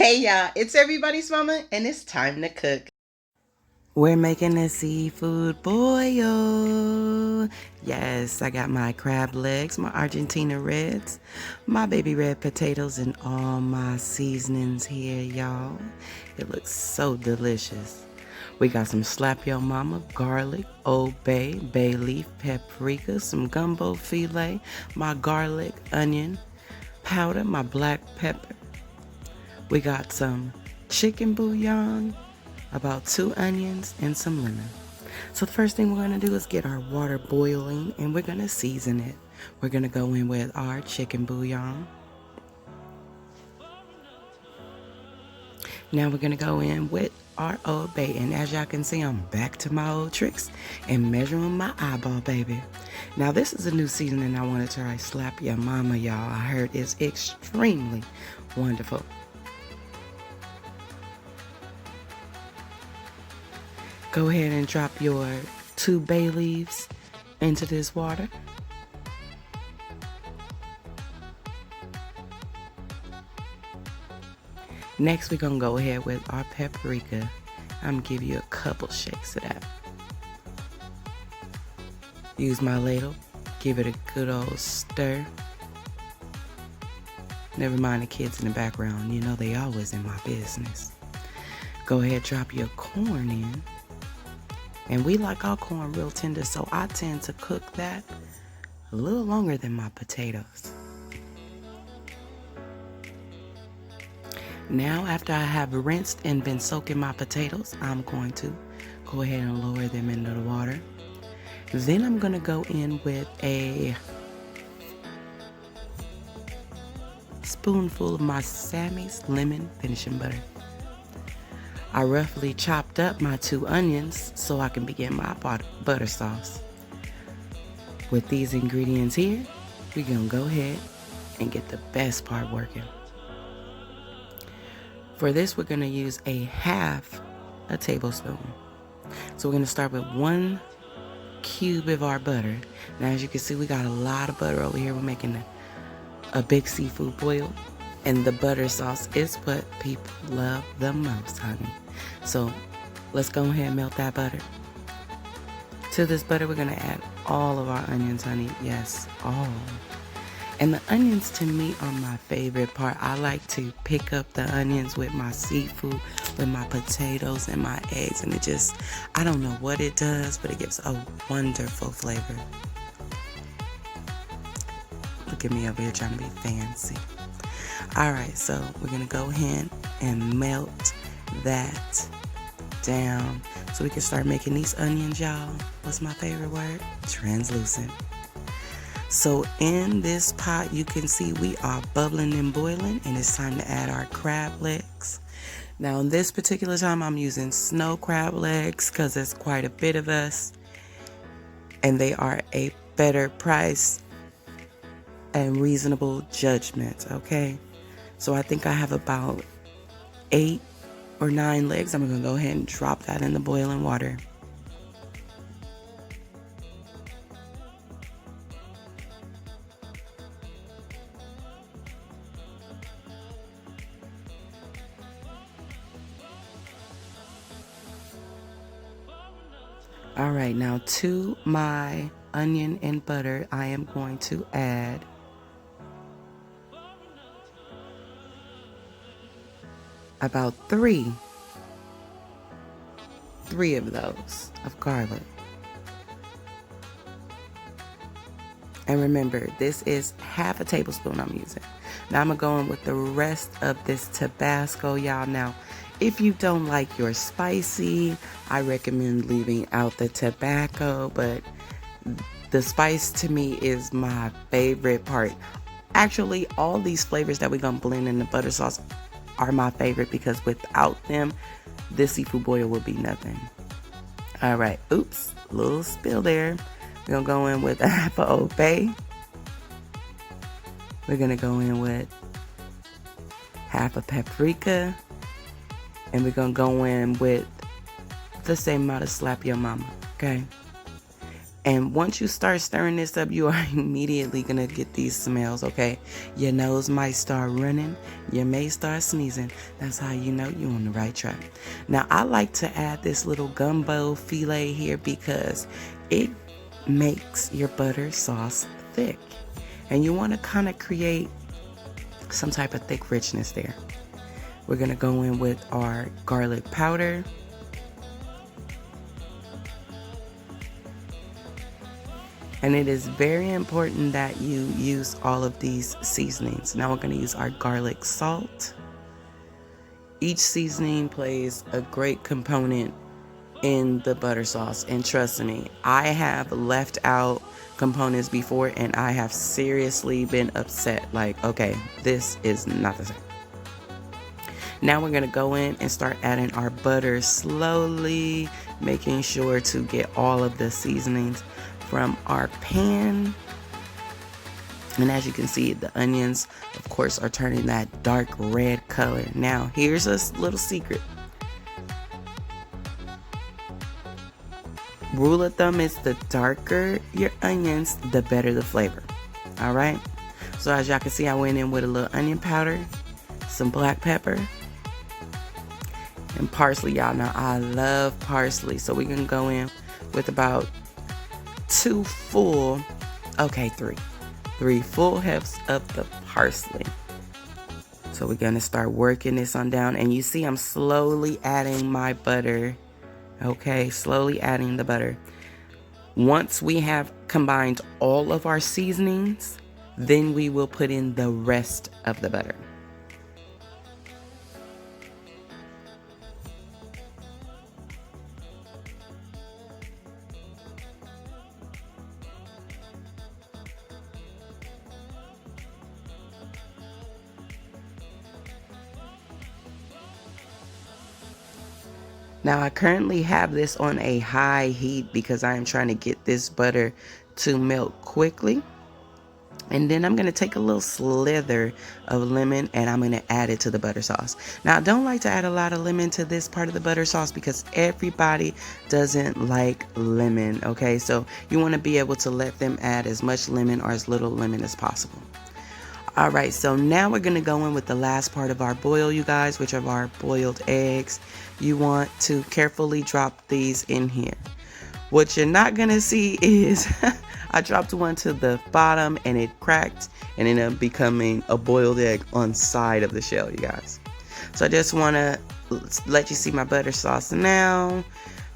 Hey y'all, it's everybody's mama and it's time to cook. We're making a seafood boil. Yes, I got my crab legs, my Argentina reds, my baby red potatoes, and all my seasonings here, y'all. It looks so delicious. We got some slap your mama, garlic, Old Bay, bay leaf, paprika, some gumbo filet, my garlic, onion powder, my black pepper. We got some chicken bouillon, about 2 onions, and some lemon. So the first thing we're going to do is get our water boiling and we're going to season it. We're going to go in with our chicken bouillon. Now we're going to go in with our Old Bay, and as y'all can see, I'm back to my old tricks and measuring my eyeball, baby. Now this is a new seasoning I want to try. Slap your mama, y'all. I heard it's extremely wonderful. Go ahead and drop your 2 bay leaves into this water. Next, we're going to go ahead with our paprika. I'm going to give you a couple shakes of that. Use my ladle. Give it a good old stir. Never mind the kids in the background. You know they always in my business. Go ahead, drop your corn in. And we like our corn real tender, so I tend to cook that a little longer than my potatoes. Now, after I have rinsed and been soaking my potatoes, I'm going to go ahead and lower them into the water. Then I'm going to go in with a spoonful of my Sammy's lemon finishing butter. I roughly chopped up my 2 onions so I can begin my butter sauce. With these ingredients here, we're going to go ahead and get the best part working. For this, we're going to use a half a tablespoon. So we're going to start with 1 cube of our butter. Now, as you can see, we got a lot of butter over here. We're making a big seafood boil. And the butter sauce is what people love the most, honey. So let's go ahead and melt that butter. To this butter, we're going to add all of our onions, honey. Yes, all. And the onions to me are my favorite part. I like to pick up the onions with my seafood, with my potatoes and my eggs. And it just, I don't know what it does, but it gives a wonderful flavor. Look at me over here trying to be fancy. All right, so we're going to go ahead and melt that down so we can start making these onions, y'all. What's my favorite word? Translucent. So in this pot, you can see we are bubbling and boiling, and it's time to add our crab legs. Now, in this particular time, I'm using snow crab legs because there's quite a bit of us, and they are a better price and reasonable judgment, okay? So I think I have about 8 or 9 legs. I'm going to go ahead and drop that in the boiling water. All right, now to my onion and butter, I am going to add about 3 of those of garlic. And remember, this is half a tablespoon I'm using. Now I'm gonna go in with the rest of this Tabasco, y'all. Now, if you don't like your spicy, I recommend leaving out the tobacco, but the spice to me is my favorite part. Actually, all these flavors that we're gonna blend in the butter sauce are my favorite because without them, this seafood boil will be nothing. All right, oops, a little spill there. We're gonna go in with a half a Old Bay. We're gonna go in with half a paprika. And we're gonna go in with the same amount of slap your mama, okay? And once you start stirring this up, you are immediately going to get these smells, okay? Your nose might start running. You may start sneezing. That's how you know you're on the right track. Now, I like to add this little gumbo filet here because it makes your butter sauce thick. And you want to kind of create some type of thick richness there. We're going to go in with our garlic powder. And it is very important that you use all of these seasonings. Now we're going to use our garlic salt. Each seasoning plays a great component in the butter sauce. And trust me, I have left out components before and I have seriously been upset. Like, okay, this is not the same. Now we're going to go in and start adding our butter slowly, making sure to get all of the seasonings from our pan. And as you can see, the onions, of course, are turning that dark red color. Now, here's a little secret. Rule of thumb is the darker your onions, the better the flavor. All right. So as y'all can see, I went in with a little onion powder, some black pepper, and parsley. Y'all know I love parsley. So we're going to go in with about three full hefts of the parsley. So we're going to start working this on down. And you see I'm slowly adding my butter. Okay, slowly adding the butter. Once we have combined all of our seasonings, then we will put in the rest of the butter. Now I currently have this on a high heat because I am trying to get this butter to melt quickly. And then I'm going to take a little slither of lemon and I'm going to add it to the butter sauce. Now I don't like to add a lot of lemon to this part of the butter sauce because everybody doesn't like lemon. Okay, so you want to be able to let them add as much lemon or as little lemon as possible. Alright, so now we're going to go in with the last part of our boil, you guys, which are our boiled eggs. You want to carefully drop these in here. What you're not going to see is I dropped one to the bottom and it cracked and ended up becoming a boiled egg on side of the shell, you guys. So I just want to let you see my butter sauce now.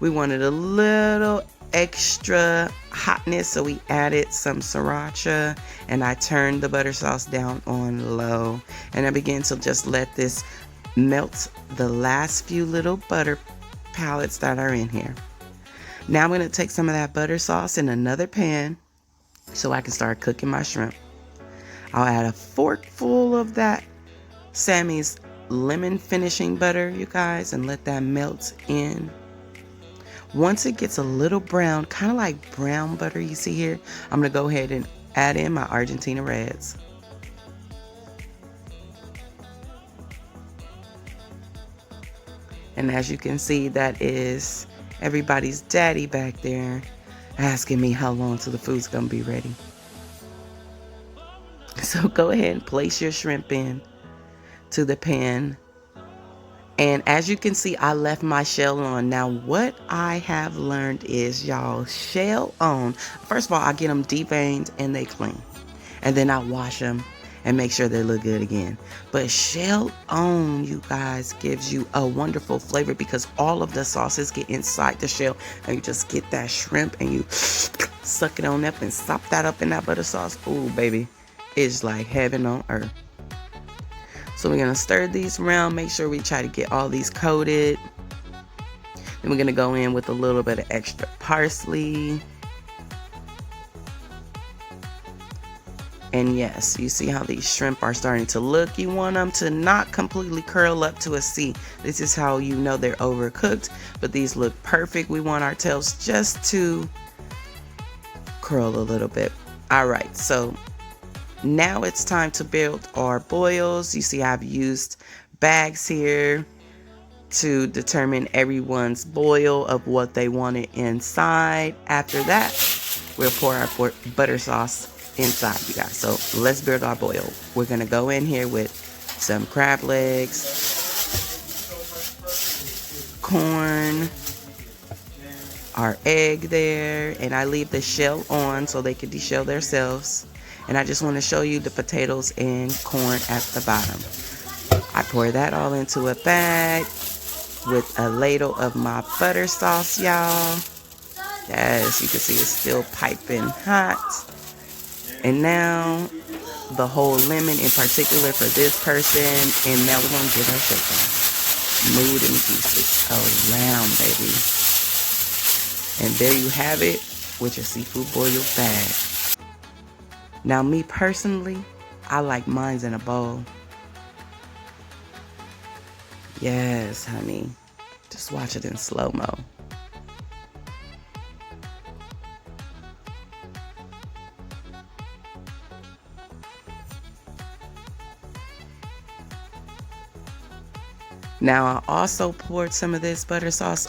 We wanted a little extra hotness, so we added some sriracha and I turned the butter sauce down on low and I began to just let this melt the last few little butter pellets that are in here. Now I'm going to take some of that butter sauce in another pan so I can start cooking my shrimp. I'll add a forkful of that Sammy's lemon finishing butter, you guys, and let that melt in. Once it gets a little brown, kind of like brown butter you see here, I'm going to go ahead and add in my Argentina reds. And as you can see, that is everybody's daddy back there asking me how long till the food's going to be ready. So go ahead and place your shrimp in to the pan. And as you can see, I left my shell on. Now, what I have learned is, y'all, shell on. First of all, I get them deveined and they clean. And then I wash them and make sure they look good again. But shell on, you guys, gives you a wonderful flavor because all of the sauces get inside the shell. And you just get that shrimp and you suck it on up and sop that up in that butter sauce. Ooh, baby, it's like heaven on earth. So we're going to stir these around, make sure we try to get all these coated. Then we're going to go in with a little bit of extra parsley. And yes, you see how these shrimp are starting to look. You want them to not completely curl up to a C. This is how you know they're overcooked, but these look perfect. We want our tails just to curl a little bit. All right, so now it's time to build our boils. You see I've used bags here to determine everyone's boil of what they wanted inside. After that, we'll pour our butter sauce inside, you guys. So let's build our boil. We're gonna go in here with some crab legs, corn, our egg there, and I leave the shell on so they can deshell themselves. And I just want to show you the potatoes and corn at the bottom. I pour that all into a bag with a ladle of my butter sauce, y'all. Yes, you can see it's still piping hot. And now the whole lemon in particular for this person. And now we're going to get our shake on. Move them pieces around, baby. And there you have it with your seafood boiled bag. Now me personally, I like mine in a bowl. Yes, honey. Just watch it in slow-mo. Now I also poured some of this butter sauce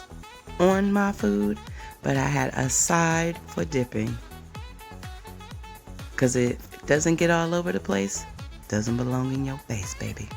on my food, but I had a side for dipping. Because it doesn't get all over the place, doesn't belong in your face, baby.